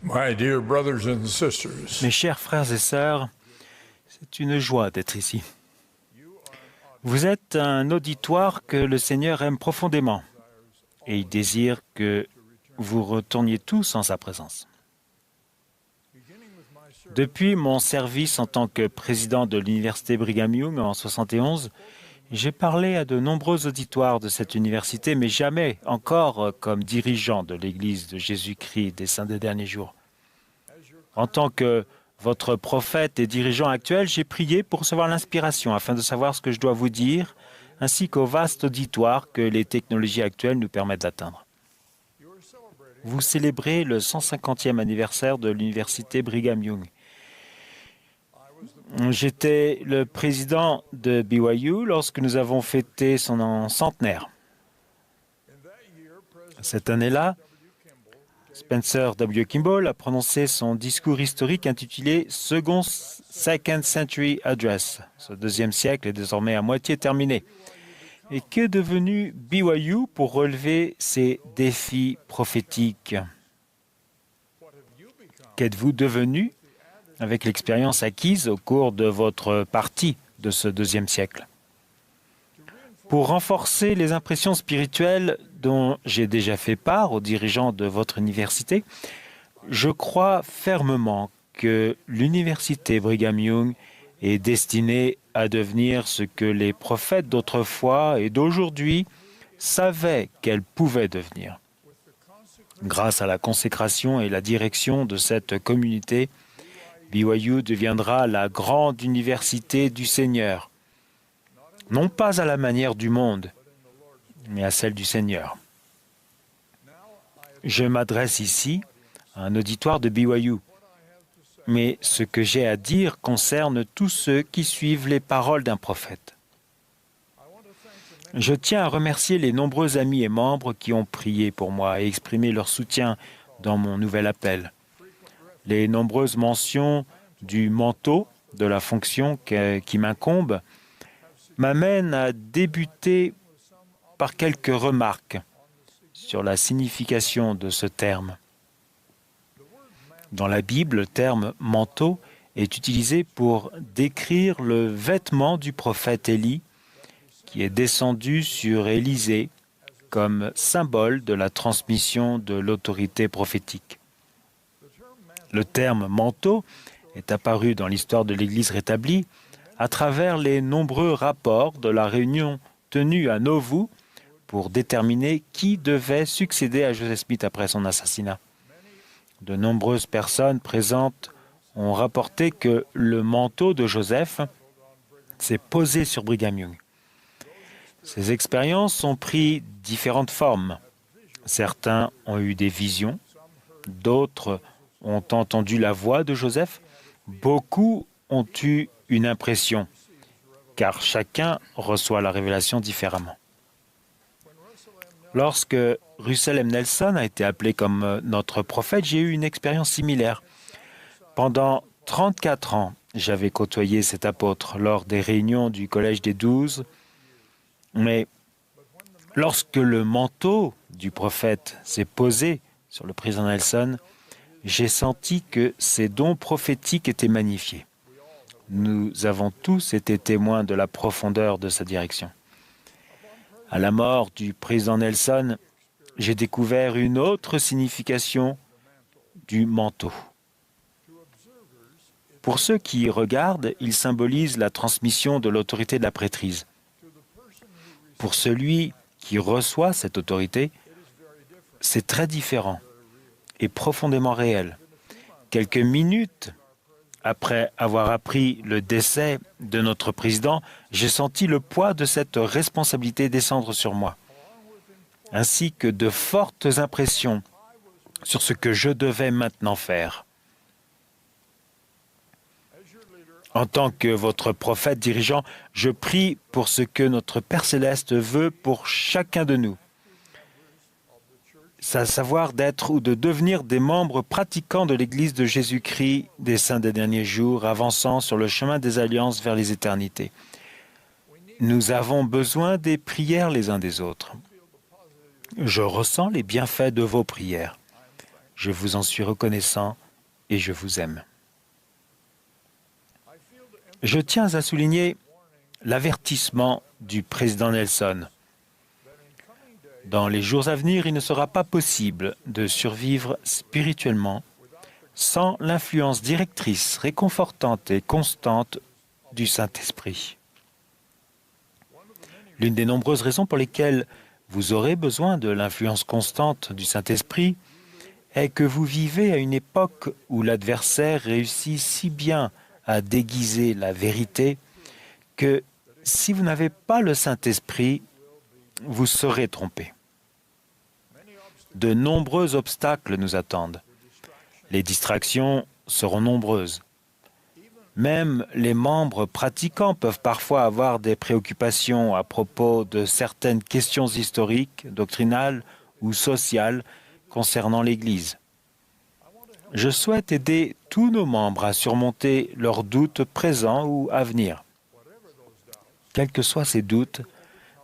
My dear brothers and sisters, Mes chers frères et sœurs, c'est une joie d'être ici. Vous êtes un auditoire que le Seigneur aime profondément et il désire que vous retourniez tous en sa présence. Depuis mon service en tant que président de l'Université Brigham Young en 1971, j'ai parlé à de nombreux auditoires de cette université, mais jamais encore comme dirigeant de l'Église de Jésus-Christ des Saints des Derniers Jours. En tant que votre prophète et dirigeant actuel, j'ai prié pour recevoir l'inspiration afin de savoir ce que je dois vous dire, ainsi qu'au vaste auditoire que les technologies actuelles nous permettent d'atteindre. Vous célébrez le 150e anniversaire de l'Université Brigham Young. J'étais le président de BYU lorsque nous avons fêté son centenaire. Cette année-là, Spencer W. Kimball a prononcé son discours historique intitulé Second Century Address. Ce deuxième siècle est désormais à moitié terminé. Et qu'est devenu BYU pour relever ces défis prophétiques? Qu'êtes-vous devenu avec l'expérience acquise au cours de votre partie de ce deuxième siècle? Pour renforcer les impressions spirituelles dont j'ai déjà fait part aux dirigeants de votre université, je crois fermement que l'université Brigham Young est destinée à devenir ce que les prophètes d'autrefois et d'aujourd'hui savaient qu'elle pouvait devenir. Grâce à la consécration et la direction de cette communauté, BYU deviendra la grande université du Seigneur, non pas à la manière du monde, mais à celle du Seigneur. Je m'adresse ici à un auditoire de BYU, mais ce que j'ai à dire concerne tous ceux qui suivent les paroles d'un prophète. Je tiens à remercier les nombreux amis et membres qui ont prié pour moi et exprimé leur soutien dans mon nouvel appel. Les nombreuses mentions du manteau, de la fonction qui m'incombe, m'amènent à débuter par quelques remarques sur la signification de ce terme. Dans la Bible, le terme « manteau » est utilisé pour décrire le vêtement du prophète Élie qui est descendu sur Élisée comme symbole de la transmission de l'autorité prophétique. Le terme « manteau » est apparu dans l'histoire de l'Église rétablie à travers les nombreux rapports de la réunion tenue à Nauvoo pour déterminer qui devait succéder à Joseph Smith après son assassinat. De nombreuses personnes présentes ont rapporté que le manteau de Joseph s'est posé sur Brigham Young. Ces expériences ont pris différentes formes. Certains ont eu des visions, d'autres ont entendu la voix de Joseph, beaucoup ont eu une impression, car chacun reçoit la révélation différemment. Lorsque Russell M. Nelson a été appelé comme notre prophète, j'ai eu une expérience similaire. Pendant 34 ans, j'avais côtoyé cet apôtre lors des réunions du Collège des 12, mais lorsque le manteau du prophète s'est posé sur le président Nelson, j'ai senti que ses dons prophétiques étaient magnifiés. Nous avons tous été témoins de la profondeur de sa direction. À la mort du président Nelson, j'ai découvert une autre signification du manteau. Pour ceux qui y regardent, il symbolise la transmission de l'autorité de la prêtrise. Pour celui qui reçoit cette autorité, c'est très différent et profondément réel. Quelques minutes après avoir appris le décès de notre président, j'ai senti le poids de cette responsabilité descendre sur moi, ainsi que de fortes impressions sur ce que je devais maintenant faire. En tant que votre prophète dirigeant, je prie pour ce que notre Père Céleste veut pour chacun de nous. C'est à savoir d'être ou de devenir des membres pratiquants de l'Église de Jésus-Christ des Saints des Derniers Jours, avançant sur le chemin des alliances vers les éternités. Nous avons besoin des prières les uns des autres. Je ressens les bienfaits de vos prières. Je vous en suis reconnaissant et je vous aime. Je tiens à souligner l'avertissement du président Nelson. Dans les jours à venir, il ne sera pas possible de survivre spirituellement sans l'influence directrice, réconfortante et constante du Saint-Esprit. L'une des nombreuses raisons pour lesquelles vous aurez besoin de l'influence constante du Saint-Esprit est que vous vivez à une époque où l'adversaire réussit si bien à déguiser la vérité que si vous n'avez pas le Saint-Esprit, vous serez trompé. De nombreux obstacles nous attendent. Les distractions seront nombreuses. Même les membres pratiquants peuvent parfois avoir des préoccupations à propos de certaines questions historiques, doctrinales ou sociales concernant l'Église. Je souhaite aider tous nos membres à surmonter leurs doutes présents ou à venir. Quels que soient ces doutes,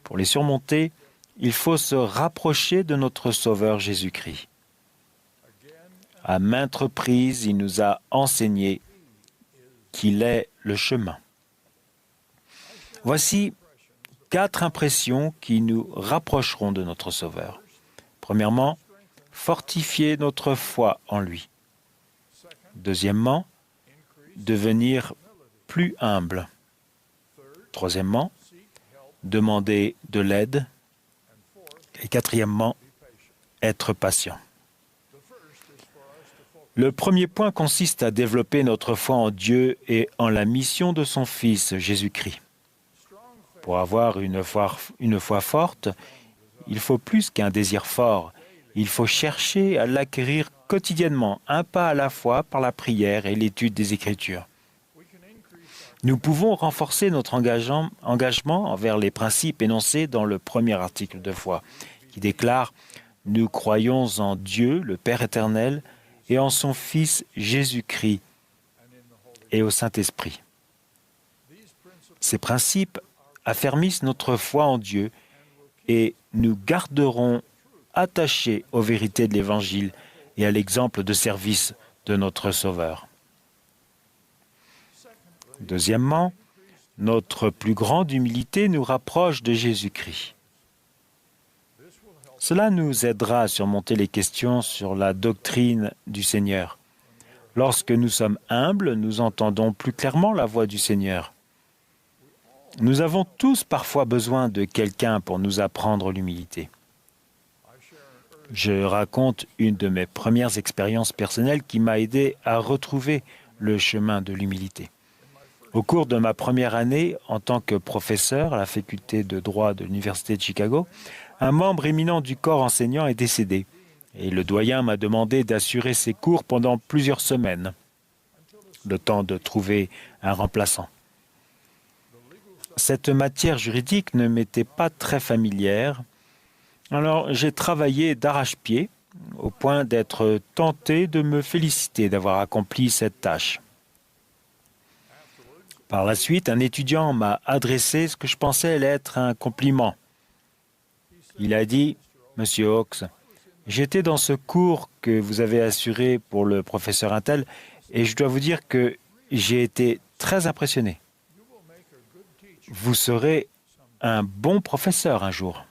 pour les surmonter, il faut se rapprocher de notre Sauveur Jésus-Christ. À maintes reprises, il nous a enseigné qu'il est le chemin. Voici 4 impressions qui nous rapprocheront de notre Sauveur. Premièrement, fortifier notre foi en lui. Deuxièmement, devenir plus humble. Troisièmement, demander de l'aide. Et quatrièmement, être patient. Le premier point consiste à développer notre foi en Dieu et en la mission de son Fils, Jésus-Christ. Pour avoir une foi forte, il faut plus qu'un désir fort. Il faut chercher à l'acquérir quotidiennement, un pas à la fois, par la prière et l'étude des Écritures. Nous pouvons renforcer notre engagement envers les principes énoncés dans le premier article de foi, qui déclare « Nous croyons en Dieu, le Père éternel, et en son Fils Jésus-Christ, et au Saint-Esprit. » Ces principes affermissent notre foi en Dieu et nous garderons attachés aux vérités de l'Évangile et à l'exemple de service de notre Sauveur. Deuxièmement, notre plus grande humilité nous rapproche de Jésus-Christ. Cela nous aidera à surmonter les questions sur la doctrine du Seigneur. Lorsque nous sommes humbles, nous entendons plus clairement la voix du Seigneur. Nous avons tous parfois besoin de quelqu'un pour nous apprendre l'humilité. Je raconte une de mes premières expériences personnelles qui m'a aidé à retrouver le chemin de l'humilité. Au cours de ma première année en tant que professeur à la faculté de droit de l'Université de Chicago, un membre éminent du corps enseignant est décédé et le doyen m'a demandé d'assurer ses cours pendant plusieurs semaines, le temps de trouver un remplaçant. Cette matière juridique ne m'était pas très familière, alors j'ai travaillé d'arrache-pied au point d'être tenté de me féliciter d'avoir accompli cette tâche. Par la suite, un étudiant m'a adressé ce que je pensais être un compliment. Il a dit « Monsieur Hawks, j'étais dans ce cours que vous avez assuré pour le professeur Intel et je dois vous dire que j'ai été très impressionné. Vous serez un bon professeur un jour. »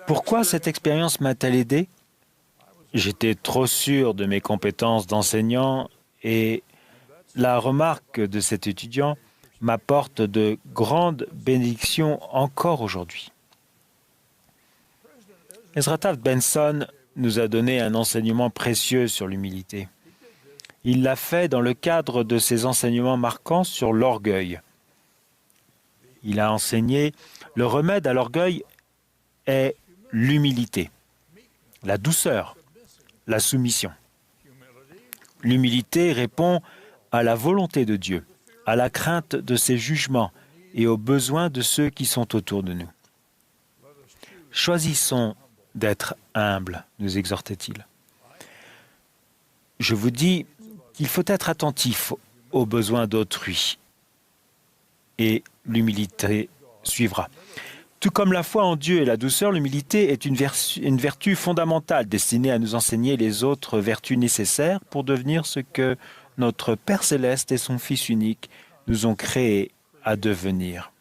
Pourquoi cette expérience m'a-t-elle aidé? J'étais trop sûr de mes compétences d'enseignant et la remarque de cet étudiant m'apporte de grandes bénédictions encore aujourd'hui. Ezra Taft Benson nous a donné un enseignement précieux sur l'humilité. Il l'a fait dans le cadre de ses enseignements marquants sur l'orgueil. Il a enseigné « Le remède à l'orgueil est l'humilité, la douceur, la soumission. » L'humilité répond à la volonté de Dieu, à la crainte de ses jugements et aux besoins de ceux qui sont autour de nous. Choisissons d'être humbles, nous exhortait-il. Je vous dis qu'il faut être attentif aux besoins d'autrui et l'humilité suivra. Tout comme la foi en Dieu et la douceur, l'humilité est une vertu fondamentale destinée à nous enseigner les autres vertus nécessaires pour devenir ce que notre Père céleste et son Fils unique nous ont créés à devenir.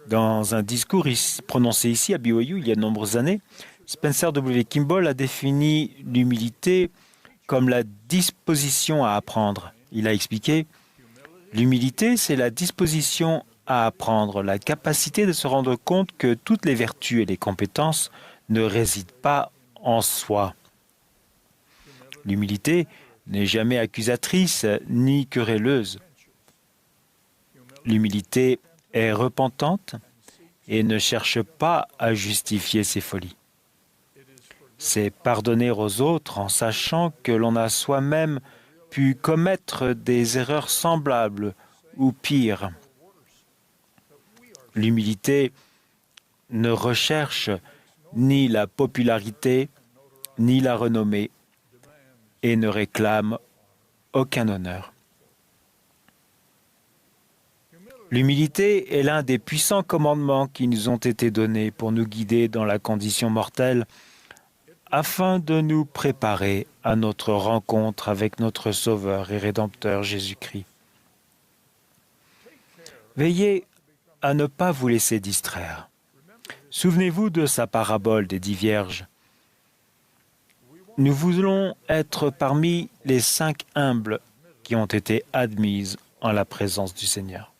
Dans un discours prononcé ici à BYU il y a de nombreuses années, Spencer W. Kimball a défini l'humilité comme la disposition à apprendre. Il a expliqué « L'humilité, c'est la disposition à apprendre, la capacité de se rendre compte que toutes les vertus et les compétences ne résident pas en soi. L'humilité n'est jamais accusatrice ni querelleuse. L'humilité est repentante et ne cherche pas à justifier ses folies. C'est pardonner aux autres en sachant que l'on a soi-même pu commettre des erreurs semblables ou pires. L'humilité ne recherche ni la popularité ni la renommée et ne réclame aucun honneur. L'humilité est l'un des puissants commandements qui nous ont été donnés pour nous guider dans la condition mortelle afin de nous préparer à notre rencontre avec notre Sauveur et Rédempteur Jésus-Christ. Veillez à ne pas vous laisser distraire. Souvenez-vous de sa parabole des 10 vierges. Nous voulons être parmi les 5 humbles qui ont été admises en la présence du Seigneur.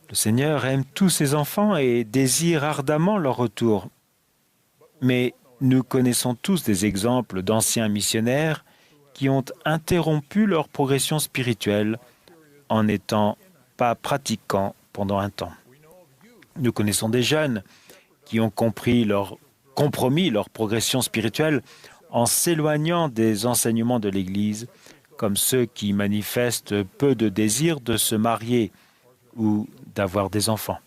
Le Seigneur aime tous ses enfants et désire ardemment leur retour. Mais nous connaissons tous des exemples d'anciens missionnaires qui ont interrompu leur progression spirituelle en n'étant pas pratiquants pendant un temps. Nous connaissons des jeunes qui ont compromis leur progression spirituelle en s'éloignant des enseignements de l'Église, comme ceux qui manifestent peu de désir de se marier ou d'avoir des enfants.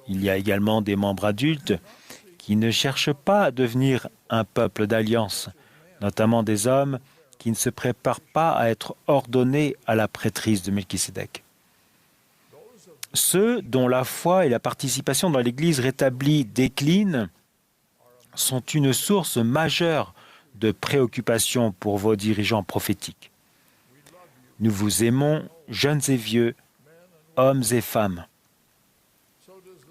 Il y a également des membres adultes qui ne cherchent pas à devenir un peuple d'alliance, notamment des hommes qui ne se préparent pas à être ordonnés à la prêtrise de Melchisédek. Ceux dont la foi et la participation dans l'Église rétablie déclinent sont une source majeure de préoccupation pour vos dirigeants prophétiques. Nous vous aimons, jeunes et vieux, hommes et femmes.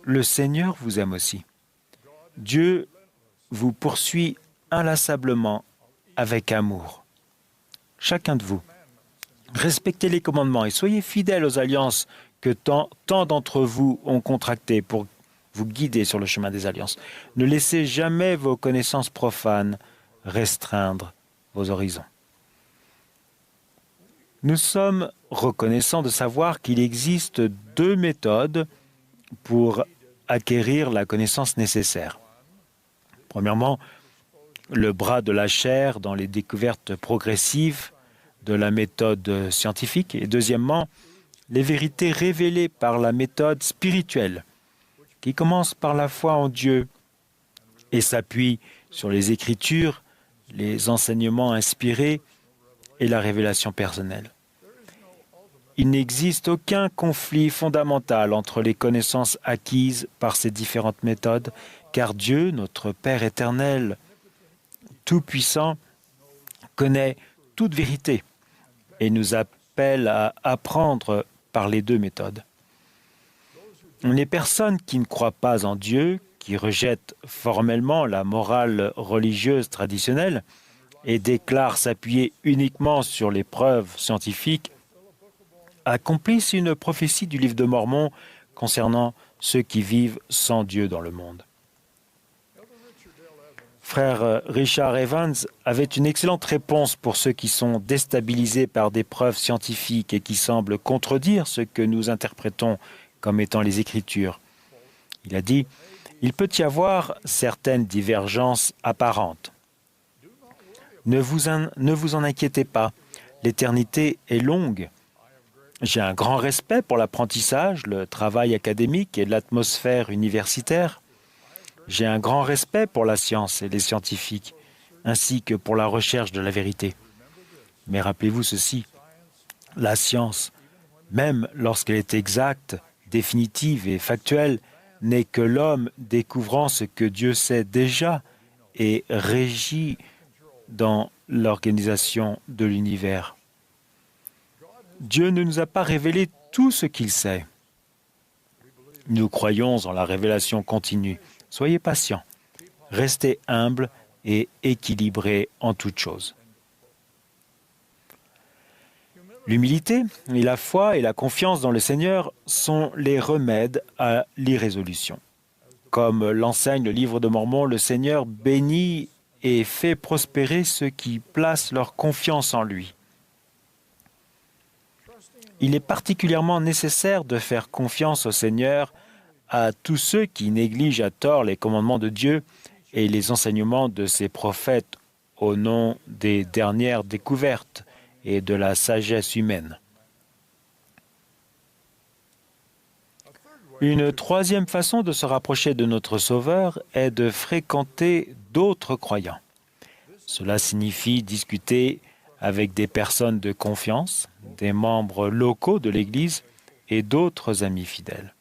Le Seigneur vous aime aussi. Dieu vous poursuit inlassablement avec amour. Chacun de vous, respectez les commandements et soyez fidèles aux alliances que tant d'entre vous ont contractées pour vous guider sur le chemin des alliances. Ne laissez jamais vos connaissances profanes restreindre vos horizons. Nous sommes reconnaissants de savoir qu'il existe 2 méthodes pour acquérir la connaissance nécessaire. Premièrement, le bras de la chair dans les découvertes progressives de la méthode scientifique. Et deuxièmement, les vérités révélées par la méthode spirituelle, qui commence par la foi en Dieu et s'appuie sur les Écritures, les enseignements inspirés et la révélation personnelle. Il n'existe aucun conflit fondamental entre les connaissances acquises par ces différentes méthodes, car Dieu, notre Père éternel, Tout-Puissant, connaît toute vérité et nous appelle à apprendre par les 2 méthodes. Les personnes qui ne croient pas en Dieu, qui rejettent formellement la morale religieuse traditionnelle et déclarent s'appuyer uniquement sur les preuves scientifiques, accomplissent une prophétie du livre de Mormon concernant ceux qui vivent sans Dieu dans le monde. Frère Richard Evans avait une excellente réponse pour ceux qui sont déstabilisés par des preuves scientifiques et qui semblent contredire ce que nous interprétons comme étant les Écritures. Il a dit « Il peut y avoir certaines divergences apparentes. Ne vous en inquiétez pas, l'éternité est longue. J'ai un grand respect pour l'apprentissage, le travail académique et l'atmosphère universitaire. J'ai un grand respect pour la science et les scientifiques, ainsi que pour la recherche de la vérité. Mais rappelez-vous ceci, la science même lorsqu'elle est exacte, définitive et factuelle, n'est que l'homme découvrant ce que Dieu sait déjà et régit dans l'organisation de l'univers. Dieu ne nous a pas révélé tout ce qu'il sait. Nous croyons en la révélation continue. Soyez patients, restez humbles et équilibrés en toutes choses. L'humilité et la foi et la confiance dans le Seigneur sont les remèdes à l'irrésolution. Comme l'enseigne le livre de Mormon, le Seigneur bénit et fait prospérer ceux qui placent leur confiance en lui. Il est particulièrement nécessaire de faire confiance au Seigneur à tous ceux qui négligent à tort les commandements de Dieu et les enseignements de ses prophètes au nom des dernières découvertes et de la sagesse humaine. Une troisième façon de se rapprocher de notre Sauveur est de fréquenter d'autres croyants. Cela signifie discuter avec des personnes de confiance, des membres locaux de l'Église et d'autres amis fidèles.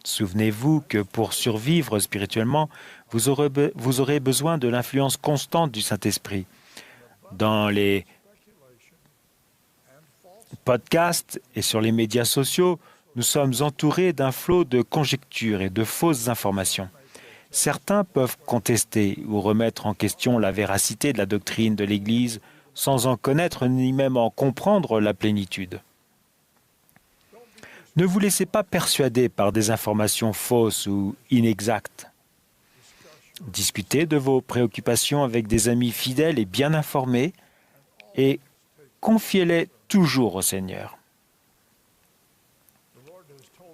Souvenez-vous que pour survivre spirituellement, vous aurez besoin de l'influence constante du Saint-Esprit. Dans les podcasts et sur les médias sociaux, nous sommes entourés d'un flot de conjectures et de fausses informations. Certains peuvent contester ou remettre en question la véracité de la doctrine de l'Église sans en connaître ni même en comprendre la plénitude. Ne vous laissez pas persuader par des informations fausses ou inexactes. Discutez de vos préoccupations avec des amis fidèles et bien informés et confiez-les toujours au Seigneur.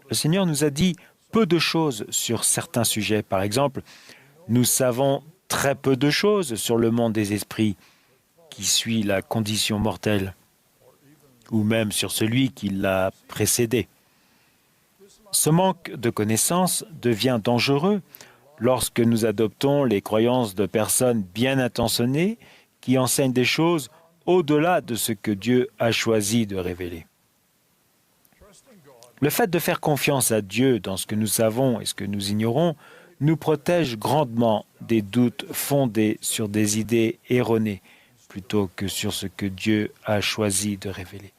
Le Seigneur nous a dit peu de choses sur certains sujets. Par exemple, nous savons très peu de choses sur le monde des esprits qui suit la condition mortelle, ou même sur celui qui l'a précédé. Ce manque de connaissances devient dangereux lorsque nous adoptons les croyances de personnes bien intentionnées qui enseignent des choses au-delà de ce que Dieu a choisi de révéler. Le fait de faire confiance à Dieu dans ce que nous savons et ce que nous ignorons nous protège grandement des doutes fondés sur des idées erronées plutôt que sur ce que Dieu a choisi de révéler.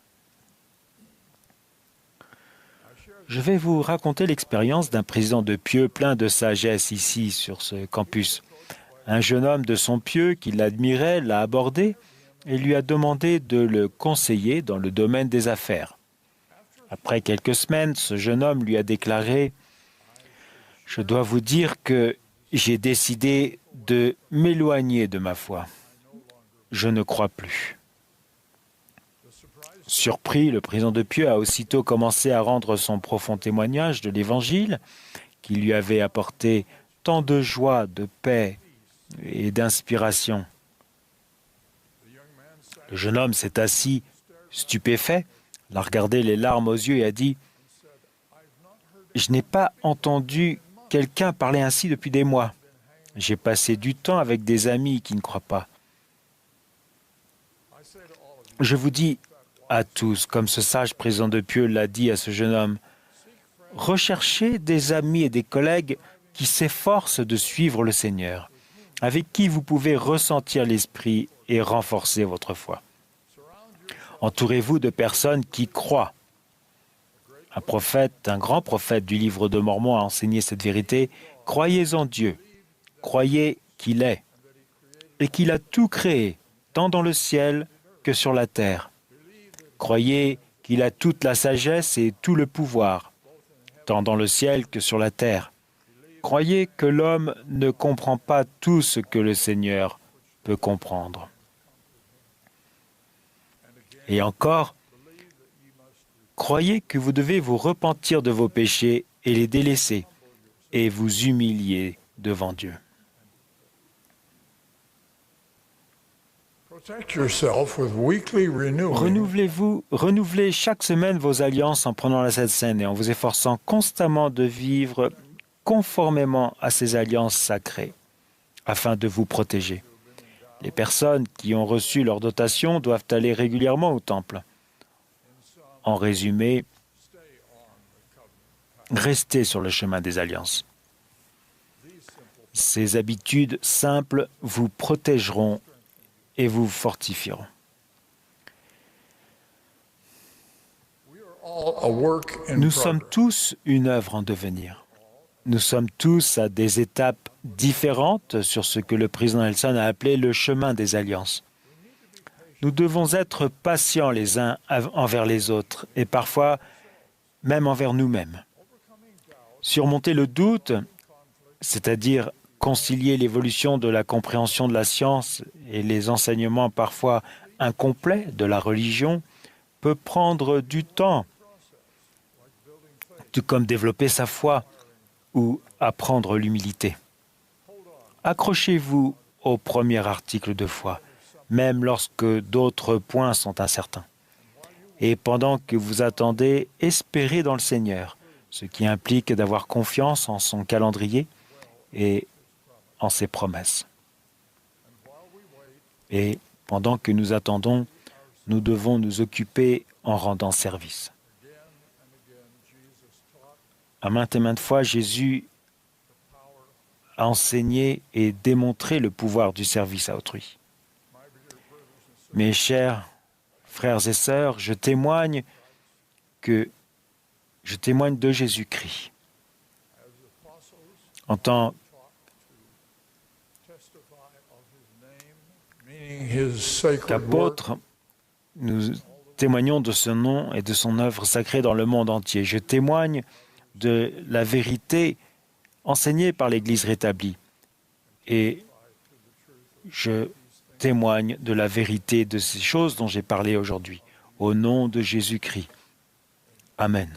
Je vais vous raconter l'expérience d'un président de pieux plein de sagesse ici sur ce campus. Un jeune homme de son pieux qui l'admirait l'a abordé et lui a demandé de le conseiller dans le domaine des affaires. Après quelques semaines, ce jeune homme lui a déclaré « Je dois vous dire que j'ai décidé de m'éloigner de ma foi. Je ne crois plus. » Surpris, le président de pieux a aussitôt commencé à rendre son profond témoignage de l'Évangile qui lui avait apporté tant de joie, de paix et d'inspiration. Le jeune homme s'est assis, stupéfait, l'a regardé les larmes aux yeux et a dit « Je n'ai pas entendu quelqu'un parler ainsi depuis des mois. J'ai passé du temps avec des amis qui ne croient pas. Je vous dis à tous, comme ce sage président de pieux l'a dit à ce jeune homme, recherchez des amis et des collègues qui s'efforcent de suivre le Seigneur, avec qui vous pouvez ressentir l'Esprit et renforcer votre foi. Entourez-vous de personnes qui croient. Un grand prophète du livre de Mormon a enseigné cette vérité. Croyez en Dieu, croyez qu'il est, et qu'il a tout créé, tant dans le ciel que sur la terre. Croyez qu'il a toute la sagesse et tout le pouvoir, tant dans le ciel que sur la terre. Croyez que l'homme ne comprend pas tout ce que le Seigneur peut comprendre. Et encore, croyez que vous devez vous repentir de vos péchés et les délaisser, et vous humilier devant Dieu. Renouvelez chaque semaine vos alliances en prenant la Sainte Seine et en vous efforçant constamment de vivre conformément à ces alliances sacrées, afin de vous protéger. Les personnes qui ont reçu leur dotation doivent aller régulièrement au temple. En résumé, restez sur le chemin des alliances. Ces habitudes simples vous protégeront et vous fortifieront. Nous sommes tous une œuvre en devenir. Nous sommes tous à des étapes différentes sur ce que le président Nelson a appelé le chemin des alliances. Nous devons être patients les uns envers les autres et parfois même envers nous-mêmes. Surmonter le doute, c'est-à-dire concilier l'évolution de la compréhension de la science et les enseignements parfois incomplets de la religion, peut prendre du temps, tout comme développer sa foi ou apprendre l'humilité. Accrochez-vous au premier article de foi, même lorsque d'autres points sont incertains. Et pendant que vous attendez, espérez dans le Seigneur, ce qui implique d'avoir confiance en son calendrier et en ses promesses. Et pendant que nous attendons, nous devons nous occuper en rendant service. À maintes et maintes fois, Jésus a enseigné et démontré le pouvoir du service à autrui. Mes chers frères et sœurs, je témoigne de Jésus-Christ. En tant qu'apôtre, nous témoignons de son nom et de son œuvre sacrée dans le monde entier. Je témoigne de la vérité enseignée par l'Église rétablie. Et je témoigne de la vérité de ces choses dont j'ai parlé aujourd'hui. Au nom de Jésus-Christ. Amen.